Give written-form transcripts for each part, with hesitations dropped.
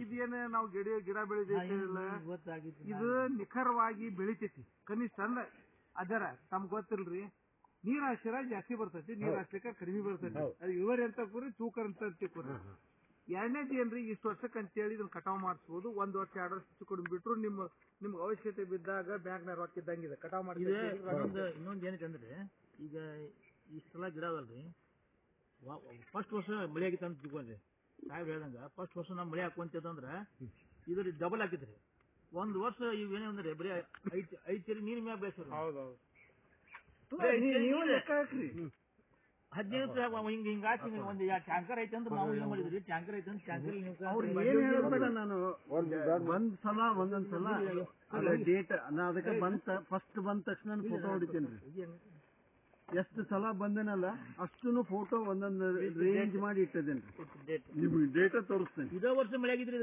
ಇದೇನ ನಾವು ಗಿಡ ಬೆಳೆದಿಲ್ಲ, ಇದು ನಿಖರವಾಗಿ ಬೆಳಿತೈತಿ. ಕನಿಷ್ಠ ಅಂದ್ರ ಅದರ ತಮ್ಗ್ ಗೊತ್ತಿಲ್ರಿ, ನೀರ್ ಹಾಸಿರ ಜಾಸ್ತಿ ಬರ್ತೈತಿ, ನೀರ್ ಹಾಸ್ಲಿಕ್ಕ ಕಡಿಮೆ ಬರ್ತೈತಿ. ಅದು ಇಳುವರಿ ಅಂತ ಕೂರಿ ತೂಕ ಅಂತ ಕೂರಿ. ಎರಡನೇದು ಏನ್ರಿ, ಇಷ್ಟು ವರ್ಷಕ್ಕೆ ಅಂತೇಳಿ ಇದನ್ನ ಕಟಾವ್ ಮಾಡಿಸ್ಬೋದು. 1 ವರ್ಷ 2 ವರ್ಷ ಹೆಚ್ಚು ಬಿಟ್ರು ನಿಮ್ಗೆ ಅವಶ್ಯಕತೆ ಬಿದ್ದಾಗ ಬ್ಯಾಂಕ್ನ ರೊಕ್ಕ ಇದ್ದಂಗಿದೆ ಕಟಾವ್ ಮಾಡಿ. ಇನ್ನೊಂದು ಏನಕ್ಕಂದ್ರೆ, ಈಗ ಇಷ್ಟೆಲ್ಲ ಗಿಡ ಅದಲ್ರಿ, ಫಸ್ಟ್ ವರ್ಷ ಮಳೆ ಆಗಿತ್ತು ಅಂತ ತಿಳ್ಕೊಂಡ್ರಿ. ಸಾಹೇಬ್ ಹೇಳ್ದಂಗ ಫಸ್ಟ್ ವರ್ಷ ನಾವು ಮಳೆ ಹಾಕುವಂತಂದ್ರ ಇದ್ರ ಡಬಲ್ ಹಾಕಿದ್ರಿ. 1 ವರ್ಷ ಇವೇನೇ ಅಂದ್ರೆ ಬರೀ 5 ಚೇರಿ ನೀರ್ ಮ್ಯಾಗ ಬೆಳೆಸ್ರಿ. 15 ಹಿಂಗ ಹಾಕಿ ಒಂದು ಟ್ಯಾಂಕರ್ ಐತೆ ಅಂದ್ರೆ ನಾವು ಏನ್ ಮಾಡಿದ್ರಿ, ಟ್ಯಾಂಕರ್ ಐತೆ ಅಂದ್ರೆ ಟ್ಯಾಂಕರ್ ನಾನು ಒಂದ್ಸಲ ಒಂದೊಂದ್ಸಲ ಡೇಟ್ ನಾ ಅದಕ್ಕೆ ಫಸ್ಟ್ ಬಂದ ತಕ್ಷಣ ಫೋಟೋ ಹೊಡಿತೇನ್ರಿ. ಎಷ್ಟು ಸಲ ಬಂದೇನಲ್ಲ ಅಷ್ಟನ್ನು ಫೋಟೋ ಒಂದೊಂದು ರೇಂಜ್ ಮಾಡಿ ಇಟ್ಟದೇನ್ರಿ. ನಿಮ್ಗೆ ಡೇಟ ತೋರಿಸ್ತೇನೆ. ಇದೇ ವರ್ಷ ಮಳೆ ಆಗಿದ್ರಿ,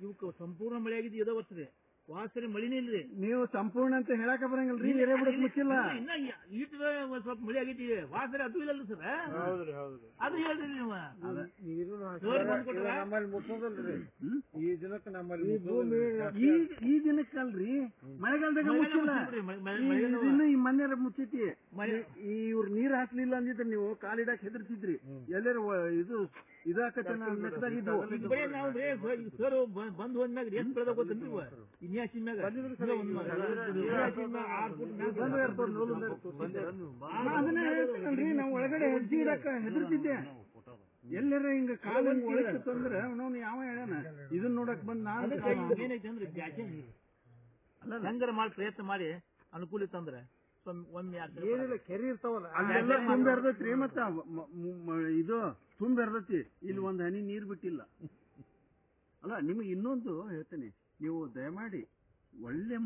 ಇವಕ್ಕೆ ಸಂಪೂರ್ಣ ಮಳೆ ಆಗಿದ್ದು ಇದೇ ವರ್ಷ ರೀ. ವಾಸರಿ ಮಳಿನೇ ಇಲ್ರಿ. ನೀವು ಸಂಪೂರ್ಣ ಅಂತ ಹೇಳಕ ಬರಂಗಿಲ್ರಿ, ಎರೆ ಬಿಡಕ್ ಮುಚ್ಚಿಲ್ಲ. ಈಟ್ ಸ್ವಲ್ಪ ಮಳೆ ಆಗೈತಿ, ವಾಸರಿ ಅದು ಇಲ್ಲ ಸರ್. ಅದು ಹೇಳ್ರಿ ನೀವು. ಈ ದಿನಕ್ಕೆ ನಮ್ಮಲ್ಲಿ ಈ ದಿನಕ್ಕಲ್ರಿ, ಮಳೆಗಾಲದಾಗ ಮುಚ್ಚಿಲ್ಲ. ಈ ಮನೆ ಮುಚ್ಚೈತಿ. ಇವ್ರು ನೀರ್ ಹಾಕ್ಲಿಲ್ಲ ಅಂದಿದ್ರೆ ನೀವು ಕಾಲಿಡಾಕ್ ಹೆದರ್ತಿದ್ರಿ. ಎಲ್ಲರ ಇದಾಕತ್ತೆ ಲೆಕ್ಕದಾಗಿದ್ದು. ಸರ್ ಬಂದ್ ಹೋದ್ಮ್ಯಾಗ ಏನ್ ಬೆಳೆದ ಗೊತ್ತೇನ್ರಿ, ಇನ್ಯಾಸಿನ ಮ್ಯಾಗ ಅದನ್ನ ಹೇಳ್ತೀನಲ್ರಿ, ನಾವು ಒಳಗಡೆ ಹೆಜ್ಜೆ ಇಡಕ ಹೆದರ್ತಿದ್ದೆ. ಎಲ್ಲರ ಹಿಂಗ ಕಾಲ ಒಳಗೆ ತಂದ್ರೆ ಅವನು ಯಾವ ಹೇಳ್ಯಾನ ಇದನ್ನ ನೋಡಕ್ ಬಂದ್ ನಾನು ಏನೈತೆ ಅಂದ್ರೆ ಬ್ಯಾಚೆ ನೀರು ಅಲ್ಲ ಹೆಂಗಾರ ಮಾಡಿ ಪ್ರಯತ್ನ ಮಾಡಿ ಅನುಕೂಲ ಇತ್ತಂದ್ರೆ ಏನಿಲ್ಲ ಕೆರೆ ಇರ್ತಾವಲ್ಲ ಅಲ್ಲೆಲ್ಲ ತುಂಬಿರ್ತೈತ್ರಿ. ಮತ್ತ ಇದು ತುಂಬಿರ್ತೈತಿ, ಇಲ್ಲಿ ಒಂದ್ ಹನಿ ನೀರ್ ಬಿಟ್ಟಿಲ್ಲ. ಅಲ್ಲ ನಿಮಗೆ ಇನ್ನೊಂದು ಹೇಳ್ತೇನೆ, ನೀವು ದಯಮಾಡಿ ಒಳ್ಳೆ